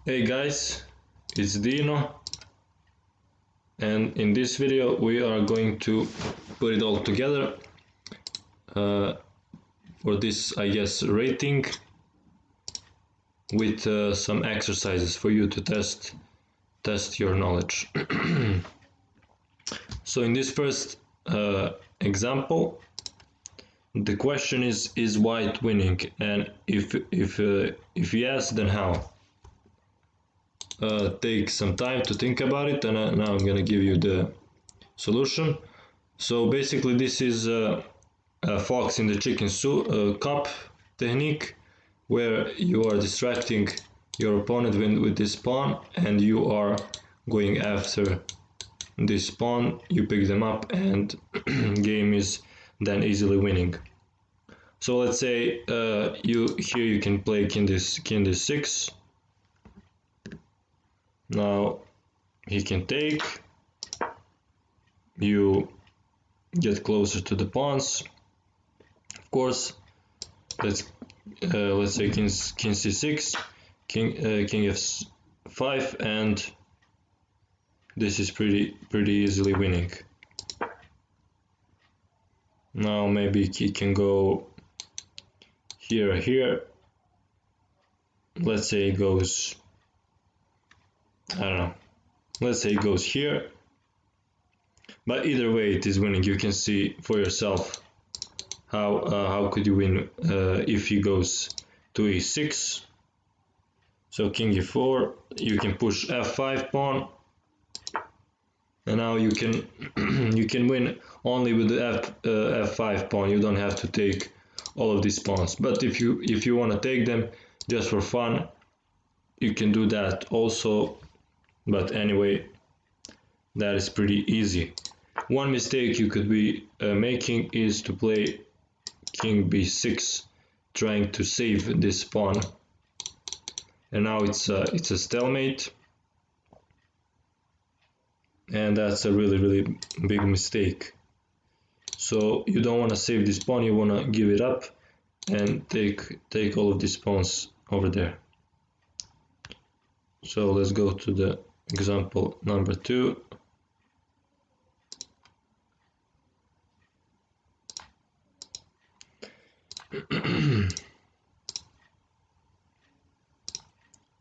Hey guys, it's Dino, and in this video we are going to put it all together for this, I guess, rating with some exercises for you to test your knowledge. So in this first example, the question is white winning, and if yes, then how? Take some time to think about it, and now I'm gonna give you the solution. So basically this is a fox in the chicken cup technique, where you are distracting your opponent with this pawn and you are going after this pawn. You pick them up and game is then easily winning. So let's say you can play king d6. Now he can take, you get closer to the pawns. Of course, let's say king c6, king f5, and this is pretty easily winning. Now maybe he can go here. Let's say it goes, I don't know, let's say it goes here, but either way it is winning. You can see for yourself how could you win if he goes to e6. So king e4, you can push f5 pawn, and now you can you can win only with the f5 pawn. You don't have to take all of these pawns, but if you want to take them just for fun, you can do that also. But anyway, that is pretty easy. One mistake you could be making is to play king b6, trying to save this pawn, and now it's a stalemate, and that's a really big mistake. So you don't want to save this pawn, you want to give it up and take all of these pawns over there. So let's go to the example number 2.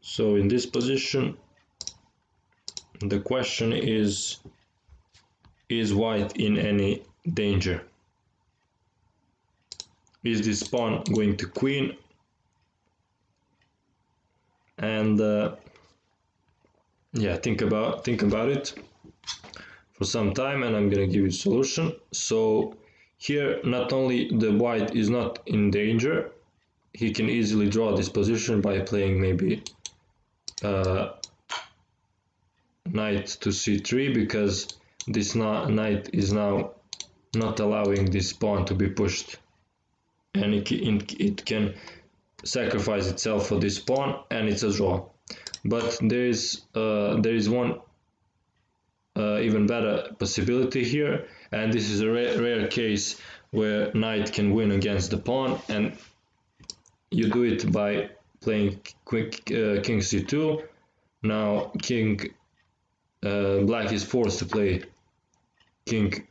So in this position, the question is white in any danger? Is this pawn going to queen? And yeah, think about it for some time, and I'm gonna give you a solution. So here, not only the white is not in danger, he can easily draw this position by playing maybe knight to c3, because this knight is now not allowing this pawn to be pushed, and it can sacrifice itself for this pawn, and it's a draw. But there is one even better possibility here, and this is a rare case where knight can win against the pawn, and you do it by playing king c2. Now black is forced to play king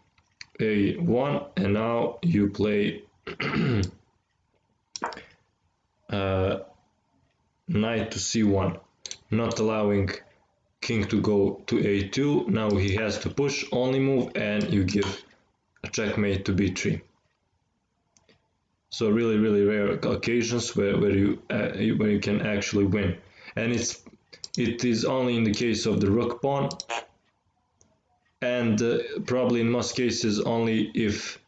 a1, and now you play knight to c1, not allowing king to go to a2. Now he has to push, only move, and you give a checkmate to b3. So really rare occasions where you can actually win, and it is only in the case of the rook pawn, and probably in most cases only if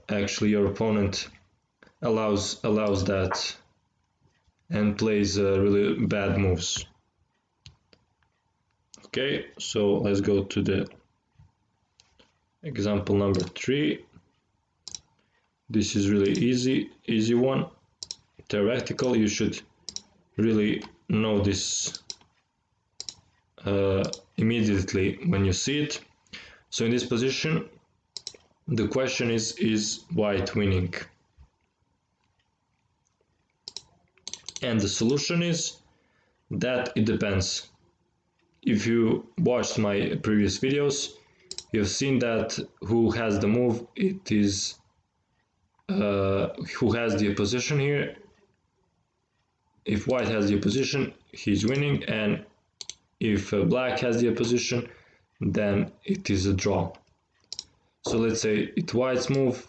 actually your opponent allows that and plays really bad moves. Okay, so let's go to the example number 3. This is really easy one. Theoretical, you should really know this immediately when you see it. So in this position, the question is white winning? And the solution is That it depends. If you watched my previous videos, you've seen that who has the move, it is who has the opposition here. If white has the opposition, he's winning, and if black has the opposition, then it is a draw. So let's say it's white's move,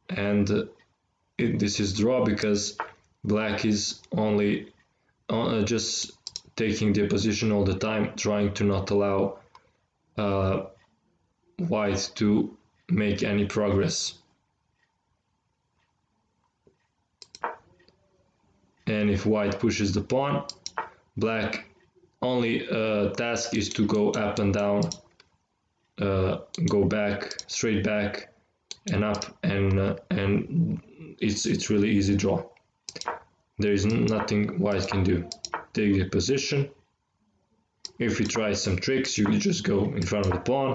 and this is draw because black is only just taking the opposition all the time, trying to not allow white to make any progress. And if white pushes the pawn, black only task is to go up and down, go back, straight back, and up, and it's really easy draw. There is nothing white can do. Take the position. If you try some tricks, you just go in front of the pawn,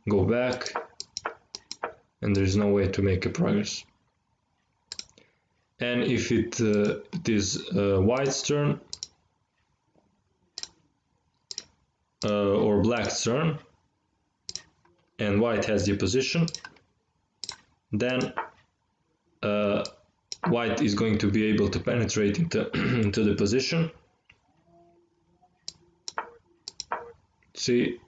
go back, and there's no way to make a progress. And if it is white's turn or black's turn, and white has the position, then white is going to be able to penetrate into the position. See?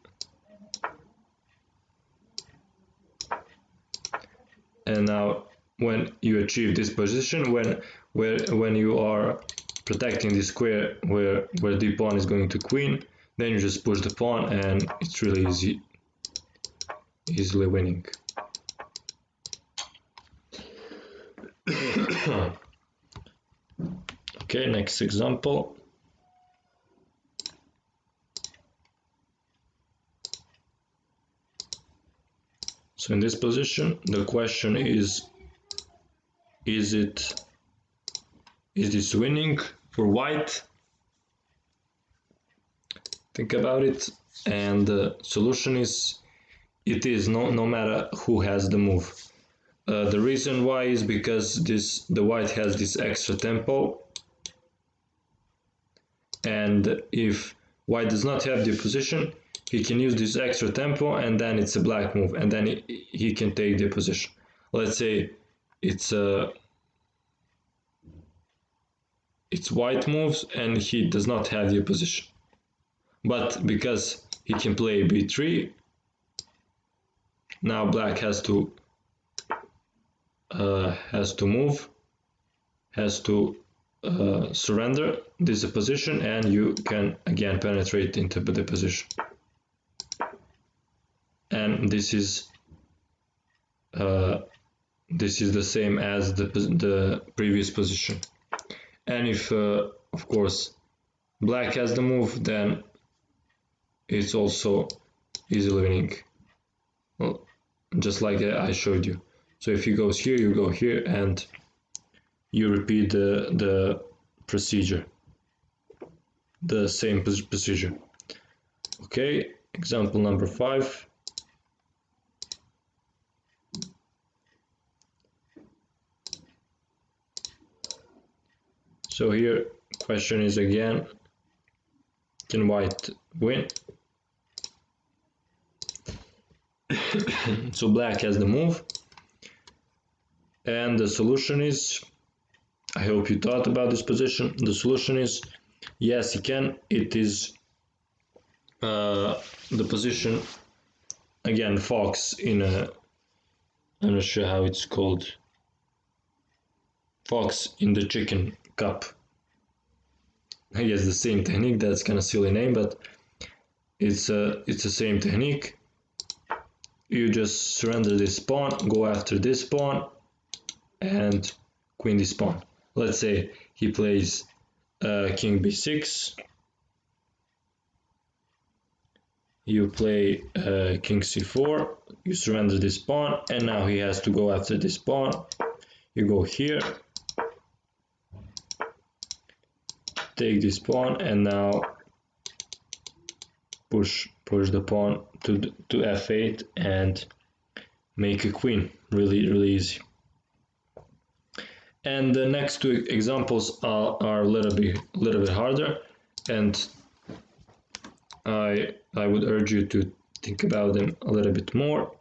And now when you achieve this position, when you are protecting the square where the pawn is going to queen, then you just push the pawn and it's really easily winning. Okay, next example. So in this position, the question is this winning for white? Think about it, and the solution is it is no matter who has the move. The reason why is because the white has this extra tempo, and if white does not have the position, he can use this extra tempo, and then it's a black move, and then he can take the position. Let's say it's white moves and he does not have the position, but because he can play b3, now black has to move, has to surrender this position, and you can again penetrate into the position. And this is the same as the previous position. And if of course black has the move, then it's also easily winning, well, just like I showed you. So if he goes here, you go here, and you repeat the procedure, the same procedure. Okay, example number 5. So here, question is again, can white win? So black has the move, and the solution is, I hope you thought about this position. The solution is, yes, he can. It is the position, again, fox in a, I'm not sure how it's called, fox in the chicken cup. I guess the same technique. That's kind of silly name, but it's the same technique. You just surrender this pawn, go after this pawn, and queen this pawn. Let's say he plays king b6. You play king c4. You surrender this pawn, and now he has to go after this pawn. You go here, take this pawn, and now push the pawn to f8 and make a queen. Really easy. And the next two examples are a little bit harder, and I would urge you to think about them a little bit more.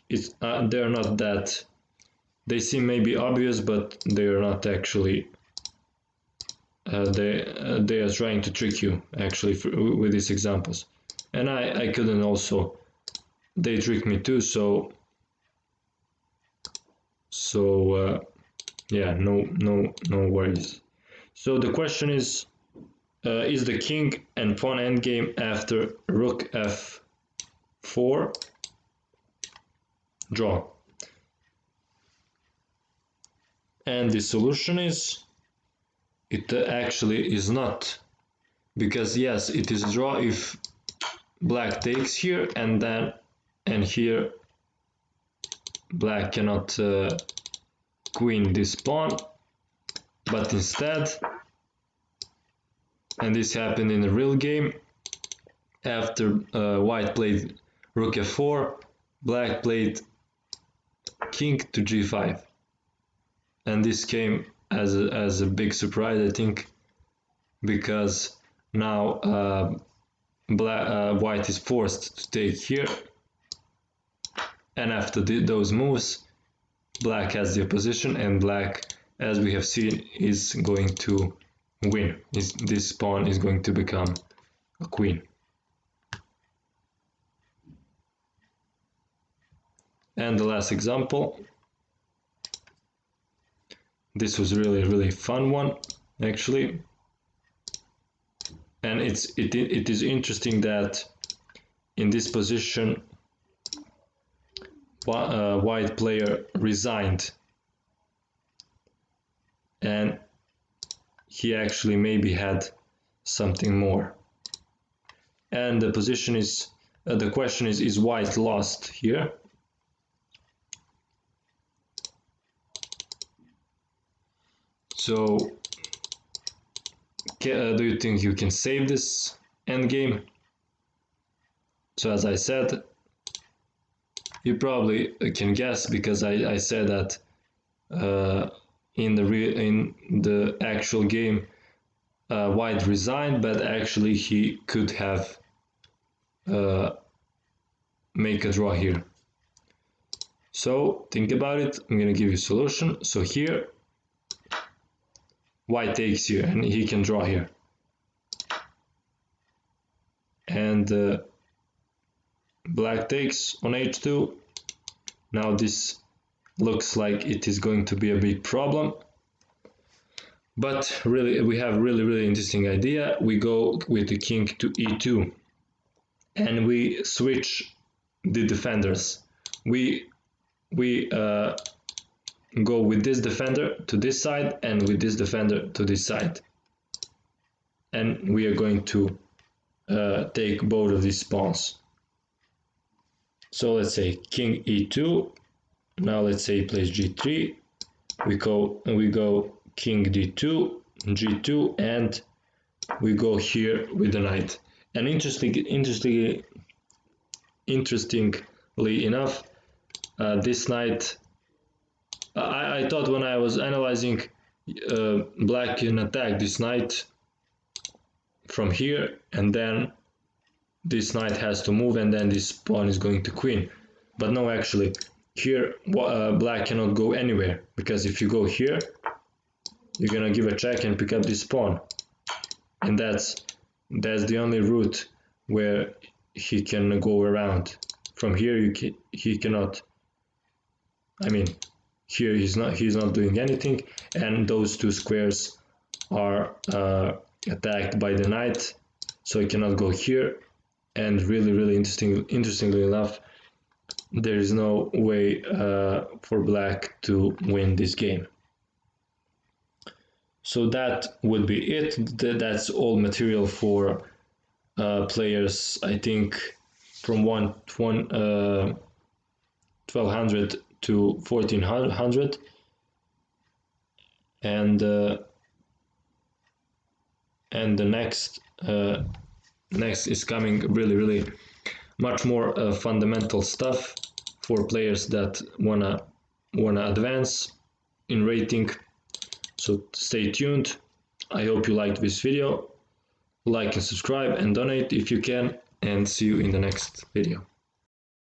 They're not that, they seem maybe obvious, but they are not actually. They are trying to trick you actually with these examples, and I couldn't also. They tricked me too, so yeah, no worries. So the question is the king and pawn endgame after rook f4 draw? And the solution is, it actually is not, because yes, it is draw if black takes here, and here black cannot queen this pawn, but instead, and this happened in the real game, after white played rook f4, black played king to g5, and this came as a big surprise, I think, because now white is forced to take here, and after those moves, black has the opposition, and black, as we have seen, is going to win. This pawn is going to become a queen. And the last example, this was really fun one actually, and it is interesting that in this position white player resigned, and he actually maybe had something more, and the position is the question is white lost here? So do you think you can save this endgame? So as I said, you probably can guess, because I said that in the actual game white resigned, but actually he could have make a draw here. So think about it. I'm gonna give you a solution. So here white takes here, and he can draw here, and black takes on h2. Now this looks like it is going to be a big problem, but really we have really interesting idea. We go with the king to e2, and we switch the defenders. We go with this defender to this side, and with this defender to this side, and we are going to take both of these pawns. So let's say king e2. Now let's say he plays g3. We go king d2, g2, and we go here with the knight. And interestingly enough, this knight, I thought when I was analyzing, black can attack this knight from here, and then this knight has to move, and then this pawn is going to queen. But no, actually, here black cannot go anywhere, because if you go here, you're gonna give a check and pick up this pawn, and that's the only route where he can go around. From here, he cannot. I mean, here he's not doing anything, and those two squares are attacked by the knight, so he cannot go here. And really interestingly enough, there is no way for black to win this game. So that would be it. That's all material for players, I think, from 1200 to 1400, and the next is coming really much more fundamental stuff for players that wanna advance. in rating. So stay tuned. I hope you liked this video. Like and subscribe and donate if you can, and see you in the next video.